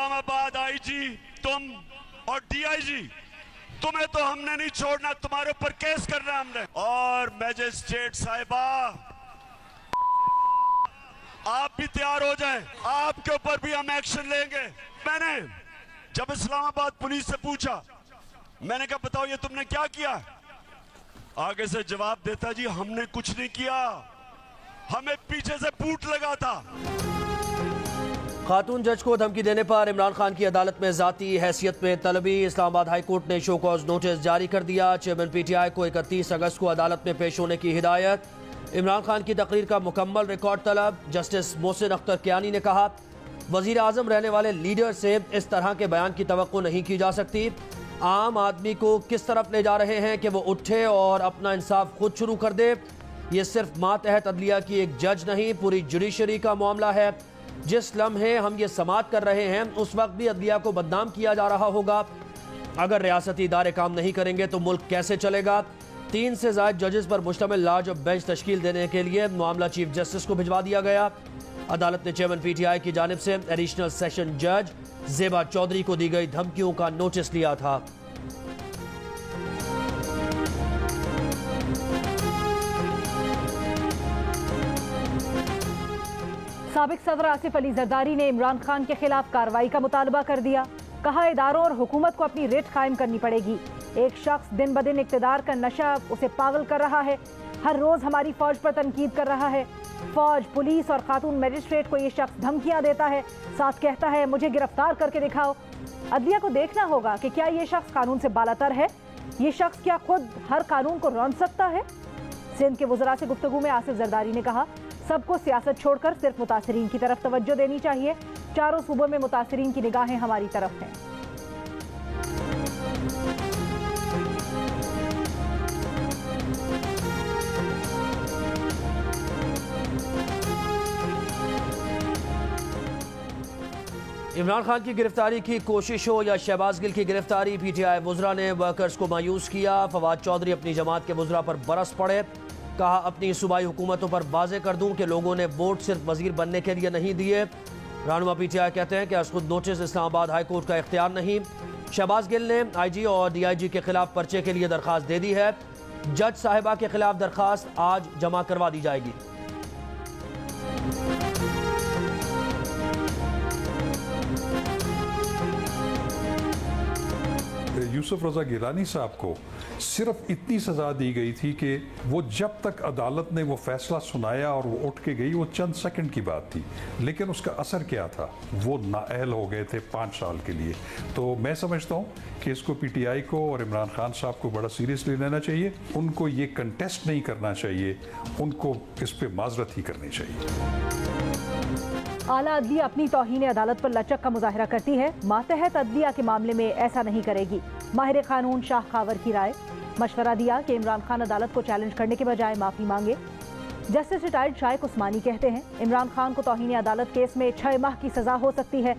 Islamabad IG तुम और DIG, तुम्हें तो हमने नहीं छोड़ना, तुम्हारे ऊपर केस करना हमने। और मैजिस्ट्रेट साहिबा आप भी तैयार हो जाएं, आपके ऊपर भी हम एक्शन लेंगे। मैंने जब इस्लामाबाद पुलिस से पूछा, मैंने कहा बताओ ये तुमने क्या किया, आगे से जवाब देता जी हमने कुछ नहीं किया, हमें पीछे से बूट लगा था। खातून जज को धमकी देने पर इमरान खान की अदालत में जाती हैसियत में तलबी। इस्लामाबाद हाई कोर्ट ने शो कॉज नोटिस जारी कर दिया। चेयरमैन पीटीआई को 31 अगस्त को अदालत में पेश होने की हिदायत। इमरान खान की तकरीर का मुकम्मल रिकॉर्ड तलब। जस्टिस मोहसिन अख्तर कियानी ने कहा वजीर आजम रहने वाले लीडर से इस तरह के बयान की तवक्को नहीं की जा सकती। आम आदमी को किस तरफ ले जा रहे हैं कि वो उठे और अपना इंसाफ खुद शुरू कर दे। ये सिर्फ मातहत अदलिया की एक जज नहीं, पूरी जुडिशरी का मामला है। जिस लम्हे हम ये समाअत कर रहे हैं उस वक्त भी अदलिया को बदनाम किया जा रहा होगा। अगर रियासती इदारे काम नहीं करेंगे तो मुल्क कैसे चलेगा। 3 से ज़ायद जजेस पर मुश्तमिल लार्ज बेंच तश्कील देने के लिए मामला चीफ जस्टिस को भिजवा दिया गया। अदालत ने चेयरमैन पीटीआई की जानिब से एडिशनल सेशन जज ज़ेबा चौधरी को दी गई धमकियों का नोटिस लिया था। साबिक सदर आसिफ अली जरदारी ने इमरान खान के खिलाफ कार्रवाई का मुतालबा कर दिया। कहा इदारों और हुकूमत को अपनी रेट कायम करनी पड़ेगी। एक शख्स दिन ब दिन इक़्तिदार का नशा उसे पागल कर रहा है। हर रोज हमारी फौज पर तनकीद कर रहा है। फौज, पुलिस और खातून मजिस्ट्रेट को ये शख्स धमकियां देता है, साथ कहता है मुझे गिरफ्तार करके दिखाओ। अदलिया को देखना होगा कि क्या ये शख्स कानून से बालातर है। ये शख्स क्या खुद हर कानून को रौंद सकता है। सिंध के वज़रा से गुफ्तगू में आसिफ जरदारी ने कहा सबको सियासत छोड़कर सिर्फ मुतासिरीन की तरफ तवज्जो देनी चाहिए। चारों सूबों में मुतासिरीन की निगाहें हमारी तरफ हैं। इमरान खान की गिरफ्तारी की कोशिश हो या शहबाज गिल की गिरफ्तारी, पीटीआई वज़रा ने वर्कर्स को मायूस किया। फवाद चौधरी अपनी जमात के वज़रा पर बरस पड़े। कहा अपनी सूबाई हुकूमतों पर वाज़े कर दूं कि लोगों ने वोट सिर्फ वजीर बनने के लिए नहीं दिए। रहनुमा पीटीआई कहते हैं कि असखुद नोटिस इस्लामाबाद हाई कोर्ट का इख्तियार नहीं। शहबाज गिल ने आईजी और डीआईजी के खिलाफ पर्चे के लिए दरखास्त दे दी है। जज साहिबा के खिलाफ दरखास्त आज जमा करवा दी जाएगी। यूसुफ रजा गिलानी साहब को सिर्फ इतनी सजा दी गई थी कि वो जब तक अदालत ने वो फैसला सुनाया और वो उठ के गई, वो चंद सेकंड की बात थी, लेकिन उसका असर क्या था, वो नाअहल हो गए थे 5 साल के लिए। तो मैं समझता हूँ कि इसको पीटीआई को और इमरान खान साहब को बड़ा सीरियसली लेना चाहिए। उनको ये कंटेस्ट नहीं करना चाहिए, उनको इस पर माजरत ही करनी चाहिए। आला अदलिया अपनी तौहीन अदालत पर लचक का मुजाहरा करती है, मातहत अदलिया के मामले में ऐसा नहीं करेगी। माहिर कानून शाह खावर की राय। मशवरा दिया कि इमरान खान अदालत को चैलेंज करने के बजाय माफ़ी मांगे। जस्टिस रिटायर्ड शाइक उस्मानी कहते हैं इमरान खान को तौहीन अदालत केस में 6 माह की सज़ा हो सकती है।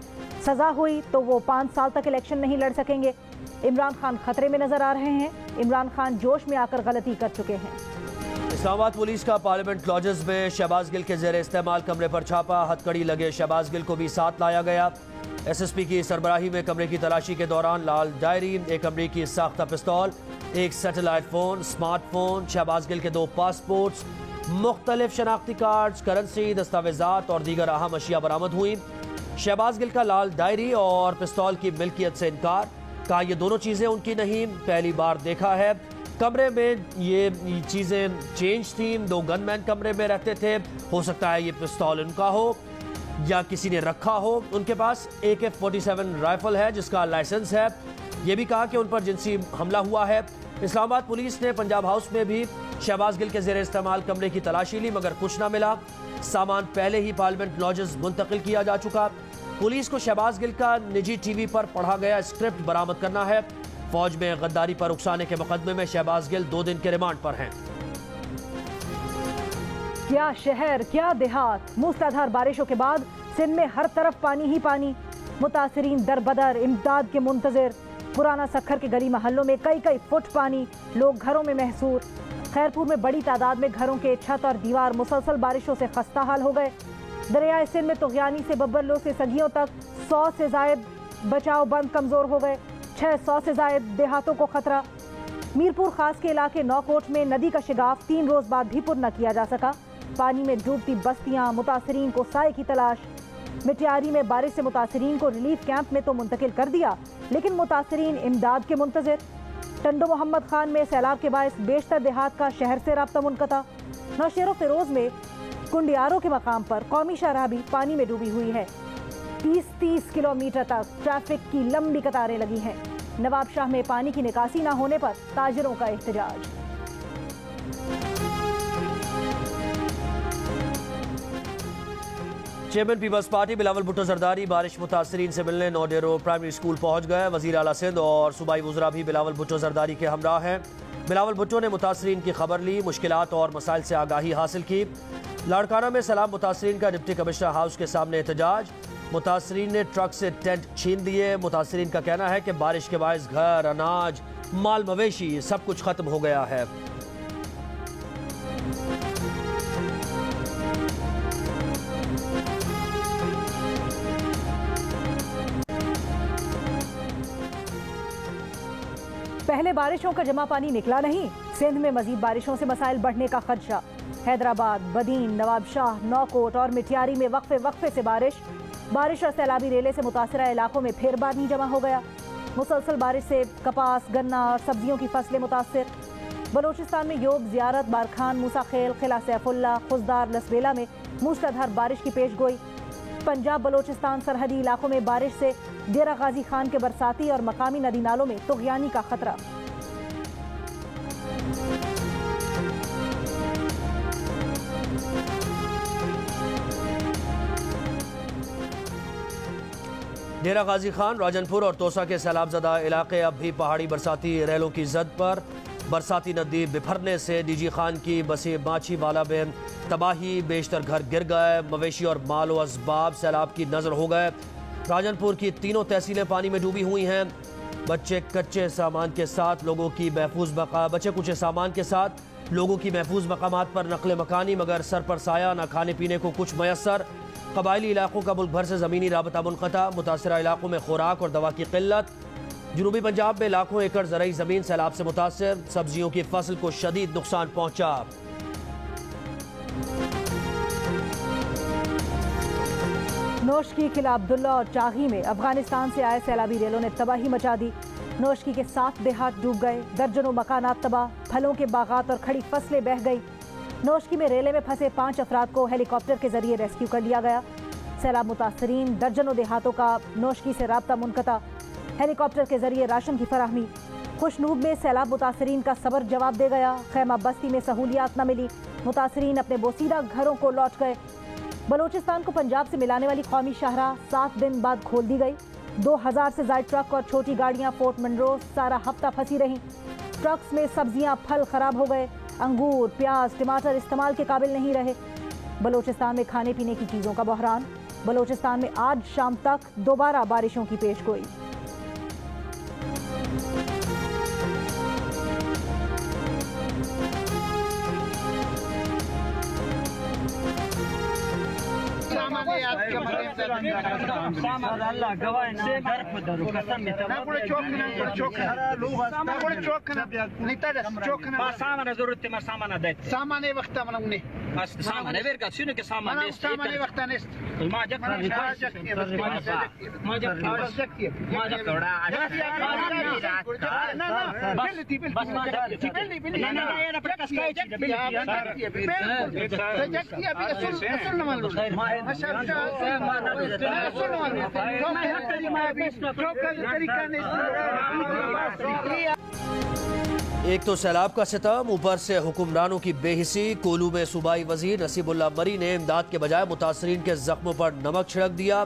सज़ा हुई तो वो 5 साल तक इलेक्शन नहीं लड़ सकेंगे। इमरान खान खतरे में नजर आ रहे हैं। इमरान खान जोश में आकर गलती कर चुके हैं। इस्लामाबाद पुलिस का पार्लियामेंट लॉजेस में शहबाज गिल के जेर इस्तेमाल कमरे पर छापा। हथकड़ी लगे शहबाज गिल को भी साथ लाया गया। एसएसपी की सरबराही में कमरे की तलाशी के दौरान लाल डायरी, एक अमरीकी साख्ता पिस्तौल, एक satellite phone, smartphone, Shahbaz Gill के 2 पासपोर्ट्स, मुख्तलिफ शनाख्ती कार्ड्स, करेंसी, दस्तावेजात और दीगर अहम अशिया बरामद हुई। शहबाज गिल का लाल डायरी और पिस्तौल की मिल्कियत से इनकार। कहा ये दोनों चीज़ें उनकी नहीं, पहली बार देखा है। कमरे में ये चीज़ें चेंज थी। 2 गनमैन कमरे में रहते थे। हो सकता है ये पिस्तौल उनका हो या किसी ने रखा हो। उनके पास AK-47 राइफल है जिसका लाइसेंस है। ये भी कहा कि उन पर जिनसी हमला हुआ है। इस्लामाबाद पुलिस ने पंजाब हाउस में भी शहबाज गिल के जेर इस्तेमाल कमरे की तलाशी ली मगर कुछ ना मिला। सामान पहले ही पार्लियामेंट लॉजेस मुंतकिल किया जा चुका। पुलिस को शहबाज गिल का निजी टीवी पर पढ़ा गया स्क्रिप्ट बरामद करना है। फौज में गद्दारी पर उकसाने के मुकदमे में शहबाज गिल 2 दिन के रिमांड पर हैं। क्या शहर, क्या देहात। मूसलाधार बारिशों के बाद सिंध में हर तरफ पानी ही पानी। मुतासिरीन दर बदर, इमदाद के मुंतजिर। पुराना सखर के गली मोहल्लों में कई फुट पानी। लोग घरों में महसूर। खैरपुर में बड़ी तादाद में घरों के छत और दीवार मुसलसल बारिशों से खस्ता हाल हो गए। दरियाए सिंध में तुगयानी से बब्बरलो से सगियों तक 100 से ज़ायद बचाव बंद कमजोर हो गए। 600 से जायद देहातों को खतरा। मीरपुर खास के इलाके नौकोट में नदी का शिगाफ 3 रोज बाद भी पुर न किया जा सका। पानी में डूबती बस्तियां, मुतासरीन को साए की तलाश। मिटियारी में बारिश से मुतासरीन को रिलीफ कैंप में तो मुंतकिल कर दिया, लेकिन मुतासरीन इमदाद के मुंतजिर। टंडो मोहम्मद खान में सैलाब के बायस बेशतर देहात का शहर से राब्ता मुनक़ता। नौशेरो फिरोज में कुंडियारों के मकाम पर कौमी शाहराह भी पानी में डूबी हुई है। 30-30 किलोमीटर तक ट्रैफिक की लंबी कतारें लगी हैं। नवाब शाह में पानी की निकासी न होने पर ताजिरों का एहतजाज। चेयरमैन पीपल्स पार्टी बिलावल भुट्टो जरदारी बारिश मुतासरीन से मिलने नौडेरो प्राइमरी स्कूल पहुंच गए। वजीर आला सिंध और सूबाई वज़रा भी बिलावल भुट्टो जरदारी के हमराह हैं। बिलावल भुट्टो ने मुतासरीन की खबर ली, मुश्किलात और मसाइल से आगाही हासिल की। लाड़काना में सैलाब मुतासरीन का डिप्टी कमिश्नर हाउस के सामने एहतजाज। मुतासरीन ने ट्रक से टेंट छीन दिए। मुतासरीन का कहना है कि बारिश के बायस घर, अनाज, माल मवेशी सब कुछ खत्म हो गया है। पहले बारिशों का जमा पानी निकला नहीं, सिंध में मजीद बारिशों से मसाइल बढ़ने का खदशा। हैदराबाद, बदीन, नवाब शाह, नौकोट और मिटियारी में वक्फे से बारिश और सैलाबी रेले से मुतासरा इलाकों में फिर पानी जमा हो गया। मुसलसल बारिश से कपास, गन्ना और सब्जियों की फसलें मुतासर। बलोचिस्तान में योग, जियारत, बारखान, मूसा खेल, किला सैफुल्ला, खुजदार, लसबेला में मूसलाधार बारिश की पेशगोई। पंजाब बलोचिस्तान सरहदी इलाकों में बारिश से डेरा गाजी खान के बरसाती और मकामी नदी नालों में तुगयानी का खतरा। डेरा गाजी खान, राजनपुर और तोसा के सैलाबजदा इलाके अब भी पहाड़ी बरसाती रेलों की जद पर। बरसाती नदी बिफरने से डीजी खान की बसे माछी वाला में तबाही, बेशतर घर गिर गए। मवेशी और माल व असबाब सैलाब की नजर हो गए। राजनपुर की तीनों तहसीलें पानी में डूबी हुई हैं। बच्चे कुछ सामान के साथ लोगों की महफूज मकामात पर नकल मकानी, मगर सर पर साया, न खाने पीने को कुछ मयसर। कबायली इलाकों का मुल्क भर से ज़मीनी राबता मुनक़ता। मुतासरा इलाकों में खुराक और दवा की किल्लत। जनूबी पंजाब में लाखों एकड़ ज़रई ज़मीन सैलाब से मुतासर। सब्जियों की फसल को शदीद नुकसान पहुंचा। नोशकी, किला अब्दुल्ला और चागी में अफगानिस्तान से आए सैलाबी रेलों ने तबाही मचा दी। नोशकी के 7 देहात डूब गए, दर्जनों मकानात तबाह, फलों के बागात और खड़ी फसलें बह गई। नोशकी में रेले में फंसे 5 अफराद को हेलीकॉप्टर के जरिए रेस्क्यू कर लिया गया। सैलाब मुतासरीन, दर्जनों देहातों का नोशकी से राब्ता मुनक़ता। हेलीकॉप्टर के जरिए राशन की फराहमी। खुशनूब में सैलाब मुतासरीन का सबर जवाब दे गया। खैमा बस्ती में सहूलियात न मिली, मुतासरीन अपने बोसीदा घरों को लौट गए। बलोचिस्तान को पंजाब से मिलाने वाली कौमी शाहराह 7 दिन बाद खोल दी गई। 2000 से ज्यादा ट्रक और छोटी गाड़ियां फोर्ट मनरो सारा हफ्ता फंसी रहीं। ट्रक्स में सब्जियां, फल खराब हो गए। अंगूर, प्याज, टमाटर इस्तेमाल के काबिल नहीं रहे। बलोचिस्तान में खाने पीने की चीज़ों का बहरान। बलोचिस्तान में आज शाम तक दोबारा बारिशों की पेशगोई। एक तो सैलाब का सितम, ऊपर से हुक्मरानों की बेहिसी। कोलू में सूबाई वजीर नसीबुल्लाह मरी ने इमदाद के बजाय मुतासरीन के जख्मों पर नमक छिड़क दिया।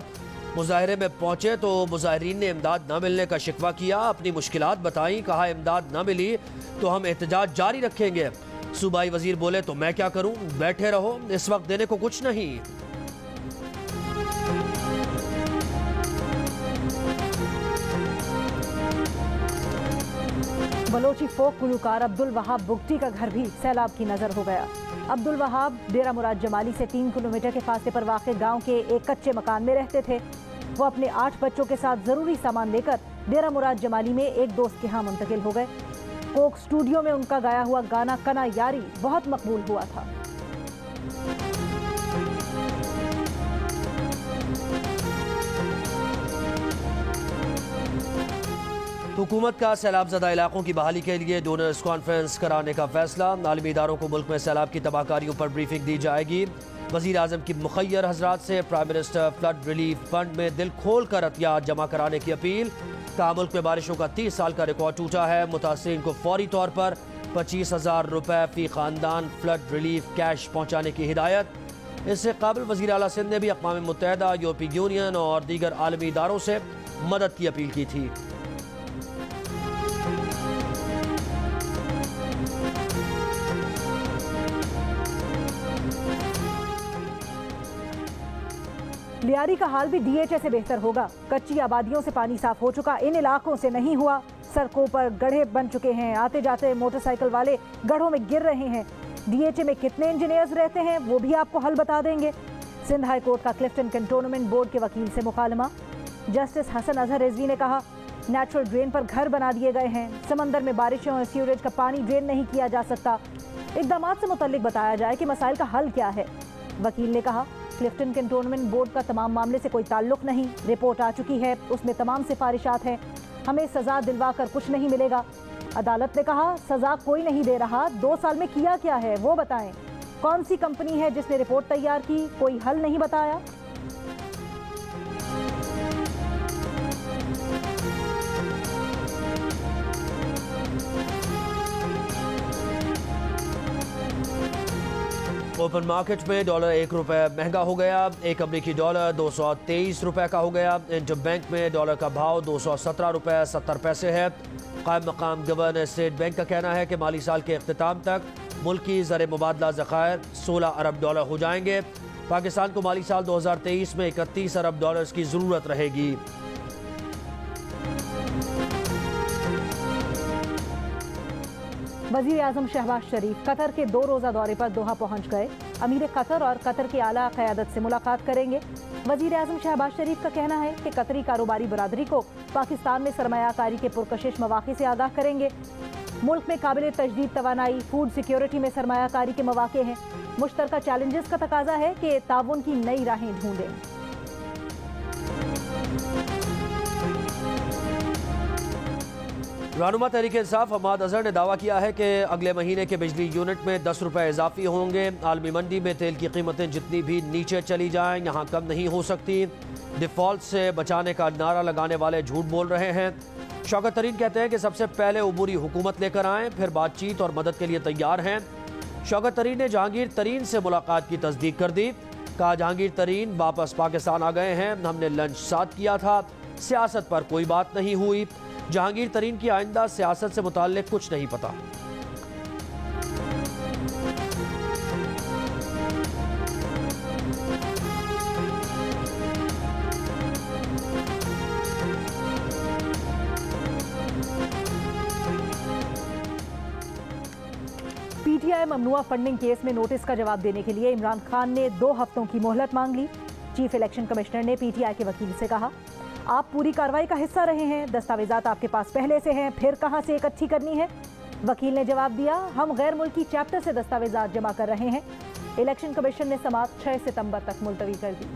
मुजाहरे में पहुंचे तो मुजाहरीन ने इमदाद न मिलने का शिकवा किया, अपनी मुश्किलात बताई। कहा इमदाद न मिली तो हम एहतजाज जारी रखेंगे। सूबाई वजीर बोले तो मैं क्या करूं, बैठे रहो, इस वक्त देने को कुछ नहीं। बलोची फोक गुलकार अब्दुल वहाब बुगटी का घर भी सैलाब की नजर हो गया। अब्दुल वहाब डेरा मुराद जमाली से 3 किलोमीटर के फासले पर वाक़ गांव के एक कच्चे मकान में रहते थे। वो अपने 8 बच्चों के साथ जरूरी सामान लेकर डेरा मुराद जमाली में एक दोस्त के यहाँ मुंतकिल हो गए। कोक स्टूडियो में उनका गाया हुआ गाना कना यारी बहुत मकबूल हुआ था। हुकूमत का सैलाब ज़दा इलाकों की बहाली के लिए डोनर्स कॉन्फ्रेंस कराने का फैसला। आलमी इदारों को मुल्क में सैलाब की तबाहकारियों पर ब्रीफिंग दी जाएगी। वज़ीर आज़म की मुखय्यर हजरात से prime minister flood relief fund में दिल खोल कर अतियात जमा कराने की अपील। कहा मुल्क में बारिशों का 30 साल का रिकॉर्ड टूटा है। मुतासिरीन को फौरी तौर पर 25,000 रुपए फी खानदान फ्लड रिलीफ कैश पहुँचाने की हिदायत। इससे काबिल वज़ीर आला सिंध ने भी अक़वाम मुत्तहिदा, यूरोपीय यूनियन और दीगर आलमी इदारों से मदद की अपील की थी। लियारी का हाल भी डीएचए से बेहतर होगा। कच्ची आबादियों से पानी साफ हो चुका, इन इलाकों से नहीं हुआ। सड़कों पर गड्ढे बन चुके हैं, आते जाते मोटरसाइकिल वाले गड्ढों में गिर रहे हैं। डीएचए में कितने इंजीनियर्स रहते हैं वो भी आपको हल बता देंगे। सिंध हाई कोर्ट का क्लिफ्टन कैंटोनमेंट बोर्ड के वकील से मुकालमा। जस्टिस हसन अजहर रिजवी ने कहा नेचुरल ड्रेन पर घर बना दिए गए हैं, समंदर में बारिशों और सीवरेज का पानी ड्रेन नहीं किया जा सकता। इक़दाम से मुतल्लिक बताया जाए कि मसाइल का हल क्या है। वकील ने कहा क्लिफ्टन कैंटोनमेंट बोर्ड का तमाम मामले से कोई ताल्लुक नहीं, रिपोर्ट आ चुकी है, उसमें तमाम सिफारिशात हैं, हमें सजा दिलवा कर कुछ नहीं मिलेगा। अदालत ने कहा सजा कोई नहीं दे रहा, 2 साल में किया क्या है वो बताएं। कौन सी कंपनी है जिसने रिपोर्ट तैयार की, कोई हल नहीं बताया। ओपन मार्केट में डॉलर 1 रुपये महंगा हो गया। एक अमरीकी डॉलर 223 रुपये का हो गया। इंटरबैंक में डॉलर का भाव 217 रुपये 70 पैसे है। कायम मकाम गवर्नर स्टेट बैंक का कहना है कि माली साल के अख्तिताम तक मुल्क की ज़र मुबादला ज़खायर 16 अरब डॉलर हो जाएंगे। पाकिस्तान को माली साल 2023 में 31 अरब डॉलर्स की ज़रूरत रहेगी। वज़ीर आज़म शहबाज शरीफ कतर के 2 रोज़ा दौरे पर दोहा पहुंच गए। अमीर कतर और कतर की आला क़यादत से मुलाकात करेंगे। वज़ीर आज़म शहबाज शरीफ का कहना है कि कतरी कारोबारी बरादरी को पाकिस्तान में सरमायाकारी के पुरकशिश मौक़े से आगाह करेंगे। मुल्क में काबिल तजदीद तवानाई, फूड सिक्योरिटी में सरमायाकारी के मौक़े हैं। मुश्तरका चैलेंजेस का तकाजा है कि ताउन की नई राहें ढूंढें। रहनुमा तहरीक इंसाफ हमाद अजहर ने दावा किया है कि अगले महीने के बिजली यूनिट में 10 रुपये इजाफी होंगे। आलमी मंडी में तेल की कीमतें जितनी भी नीचे चली जाएं यहाँ कम नहीं हो सकती। डिफ़ॉल्ट से बचाने का नारा लगाने वाले झूठ बोल रहे हैं। शौकत तरीन कहते हैं कि सबसे पहले उबूरी हुकूमत लेकर आएँ, फिर बातचीत और मदद के लिए तैयार हैं। शौकत तरीन ने जहांगीर तरीन से मुलाकात की तस्दीक कर दी। कहा जहांगीर तरीन वापस पाकिस्तान आ गए हैं, हमने लंच साथ किया था, सियासत पर कोई बात नहीं हुई। जहांगीर तरीन की आइंदा सियासत से मुताल्लिक कुछ नहीं पता। पीटीआई ममनुआ फंडिंग केस में नोटिस का जवाब देने के लिए इमरान खान ने 2 हफ्तों की मोहलत मांग ली। चीफ इलेक्शन कमिश्नर ने पीटीआई के वकील से कहा आप पूरी कार्रवाई का हिस्सा रहे हैं, दस्तावेजात आपके पास पहले से हैं, फिर कहां से इकट्ठी करनी है। वकील ने जवाब दिया हम गैर मुल्की चैप्टर से दस्तावेजात जमा कर रहे हैं। इलेक्शन कमीशन ने समाअत 6 सितंबर तक मुलतवी कर दी।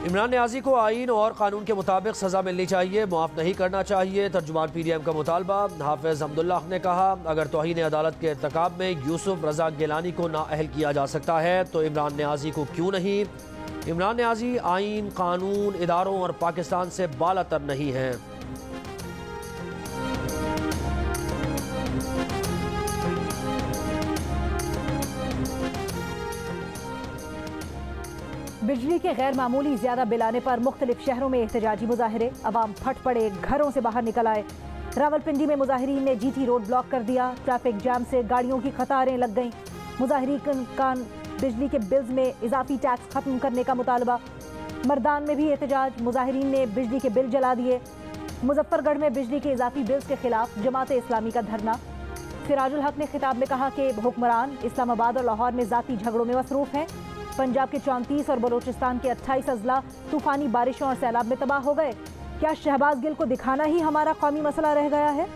इमरान नियाज़ी को आईन और कानून के मुताबिक सजा मिलनी चाहिए, मुआफ नहीं करना चाहिए। तर्जुमान पीडीएम का मुतालबा। हाफिज अब्दुल्लाह ने कहा अगर तौहीन अदालत के इर्तिकाब में यूसुफ रजा गिलानी को नाअहल किया जा सकता है तो इमरान नियाज़ी को क्यों नहीं। इमरान नियाज़ी आईन, कानून, इदारों और पाकिस्तान से बालातर नहीं हैं। बिजली के गैर मामूली ज्यादा बिल आने पर मुख्तलिफ शहरों में एहतजाजी मुजाहरे। अवाम फट पड़े, घरों से बाहर निकल आए। रावलपिंडी में मुजाहिरीन ने जीटी रोड ब्लॉक कर दिया। ट्रैफिक जाम से गाड़ियों की कतारें लग गईं। मुजाहिरीन का बिजली के बिल्स में इजाफी टैक्स खत्म करने का मुतालबा। मर्दान में भी एहतजाज, मुजाहिरीन ने बिजली के बिल जला दिए। मुजफ्फरगढ़ में बिजली के इजाफी बिल्स के खिलाफ जमात इस्लामी का धरना। सिराजुल हक ने खिताब में कहा कि हुक्मरान इस्लामाबाद और लाहौर में जाती झगड़ों में मसरूफ हैं। पंजाब के 34 और बलोचिस्तान के 28 अजला तूफानी बारिशों और सैलाब में तबाह हो गए। क्या शहबाज गिल को दिखाना ही हमारा कौमी मसला रह गया है?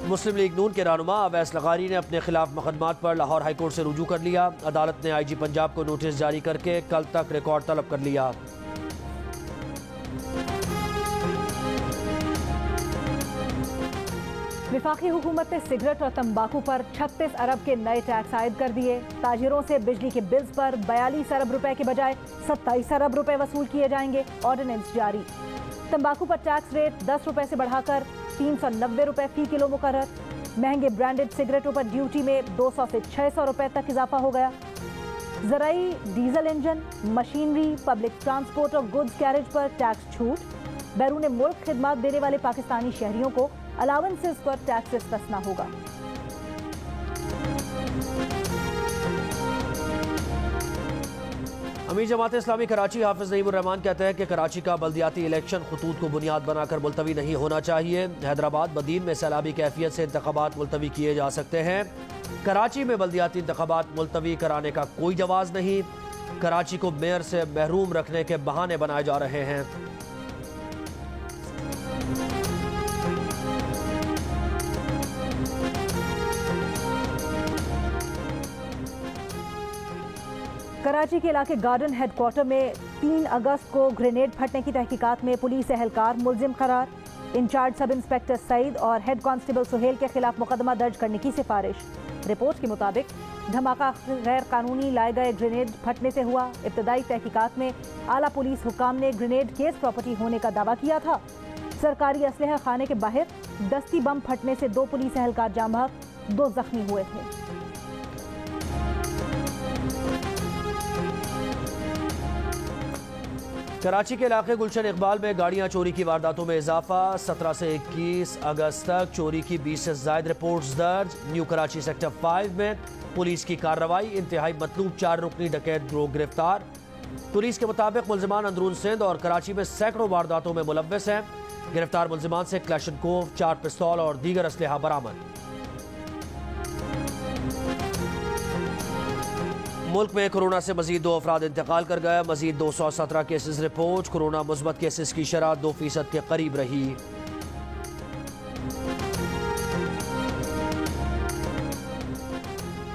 मुस्लिम लीग नून के रहनुमा अवैस लगारी ने अपने खिलाफ मुकदमात पर लाहौर हाईकोर्ट से रुजू कर लिया। अदालत ने IG पंजाब को नोटिस जारी करके कल तक रिकॉर्ड तलब कर लिया। विफाकी हुकूमत ने सिगरेट और तंबाकू पर 36 अरब के नए टैक्स आयद कर दिए। ताजिरों से बिजली के बिल्स पर 42 अरब रुपए के बजाय 27 अरब रुपए वसूल किए जाएंगे। ऑर्डिनेंस जारी। तंबाकू पर टैक्स रेट 10 रुपए से बढ़ाकर 390 रुपए फी किलो मुकर्रर। महंगे ब्रांडेड सिगरेटों पर ड्यूटी में 200 से 600 रुपए तक इजाफा हो गया। ज़राई, diesel engine, machinery, public transport और गुड्स कैरेज पर टैक्स छूट। बैरून मुल्क खिदमत देने वाले पाकिस्तानी शहरियों को अलाउंसेस पर टैक्स इस्तेस्ना होगा। अमीर जमात इस्लामी कराची हाफिज नईमुर रहमान कहते हैं कि कराची का बल्दियाती इलेक्शन खतूत को बुनियाद बनाकर मुलतवी नहीं होना चाहिए। हैदराबाद बदीन में सैलाबी कैफियत से इंतखाबात मुलतवी किए जा सकते हैं। कराची में बल्दियाती इंतखाबात मुलतवी कराने का कोई जवाज नहीं। कराची को मेयर से महरूम रखने के बहाने बनाए जा रहे हैं। कराची के इलाके गार्डन हेडक्वार्टर में 3 अगस्त को ग्रेनेड फटने की तहकीकात में पुलिस एहलकार मुलजिम करार। इंचार्ज सब इंस्पेक्टर सईद और हेड कांस्टेबल सुहेल के खिलाफ मुकदमा दर्ज करने की सिफारिश। रिपोर्ट के मुताबिक धमाका गैर कानूनी लाए गए ग्रेनेड फटने से हुआ। इब्तदाई तहकीकात में आला पुलिस हुकाम ने ग्रेनेड केस प्रॉपर्टी होने का दावा किया था। सरकारी असलहा खाने के बाहर दस्ती बम फटने से 2 पुलिस एहलकार जाम बहक, 2 जख्मी हुए थे। कराची के इलाके गुलशन इकबाल में गाड़ियां चोरी की वारदातों में इजाफा। 17 से 21 अगस्त तक चोरी की 20 से ज्यादा रिपोर्ट्स दर्ज। न्यू कराची सेक्टर 5 में पुलिस की कार्रवाई। इंतहाई मतलूब 4 रुकनी डकैत गिरोह गिरफ्तार। पुलिस के मुताबिक मुलजिमान अंदरून सिंध और कराची में सैकड़ों वारदातों में मुलव्वस हैं। गिरफ्तार मुलजिमान से क्लैशनकोव, 4 पिस्तौल और दीगर असलहा बरामद। मुल्क में कोरोना से मजीद 2 अफराद इंतकाल कर गए। मजीद 217 केसेस रिपोर्ट। कोरोना मुस्बत केसेस की शरह 2% के करीब रही।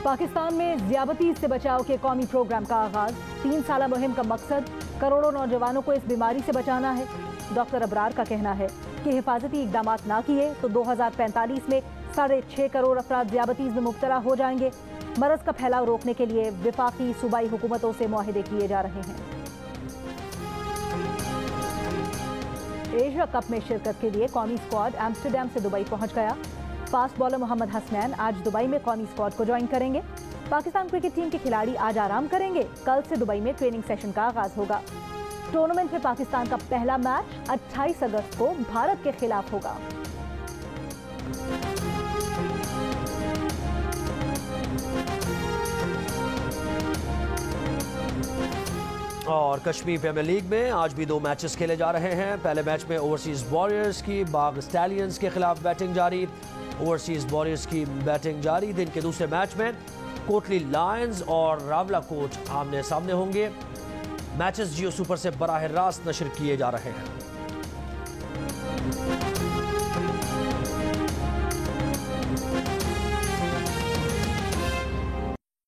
पाकिस्तान में ज़ियादती से बचाव के कौमी प्रोग्राम का आगाज। 3 साला मुहिम का मकसद करोड़ों नौजवानों को इस बीमारी से बचाना है। डॉक्टर अबरार का कहना है कि हिफाजती इकदाम ना किए तो 2045 में 6.5 करोड़ अफराद ज़ियादती में मुब्तला हो जाएंगे। मरज का फैलाव रोकने के लिए विफाकी सूबाई हुकूमतों से मुआहदे किए जा रहे हैं। एशिया कप में शिरकत के लिए कौमी स्क्वाड एम्स्टरडैम से दुबई पहुंच गया। फास्ट बॉलर मोहम्मद हसनैन आज दुबई में कौमी स्क्वाड को ज्वाइन करेंगे। पाकिस्तान क्रिकेट टीम के खिलाड़ी आज आराम करेंगे। कल से दुबई में ट्रेनिंग सेशन का आगाज होगा। टूर्नामेंट में पाकिस्तान का पहला मैच 28 अगस्त को भारत के खिलाफ होगा। और कश्मीर प्रीमियर लीग में आज भी 2 मैचेस खेले जा रहे हैं। पहले मैच में ओवरसीज वॉरियर्स की बाग स्टैलियंस के खिलाफ बैटिंग जारी। ओवरसीज वॉरियर्स की बैटिंग जारी। दिन के दूसरे मैच में कोटली लायंस और रावला कोट आमने सामने होंगे। मैचेस जियो सुपर से बराह रास्त नशर किए जा रहे हैं।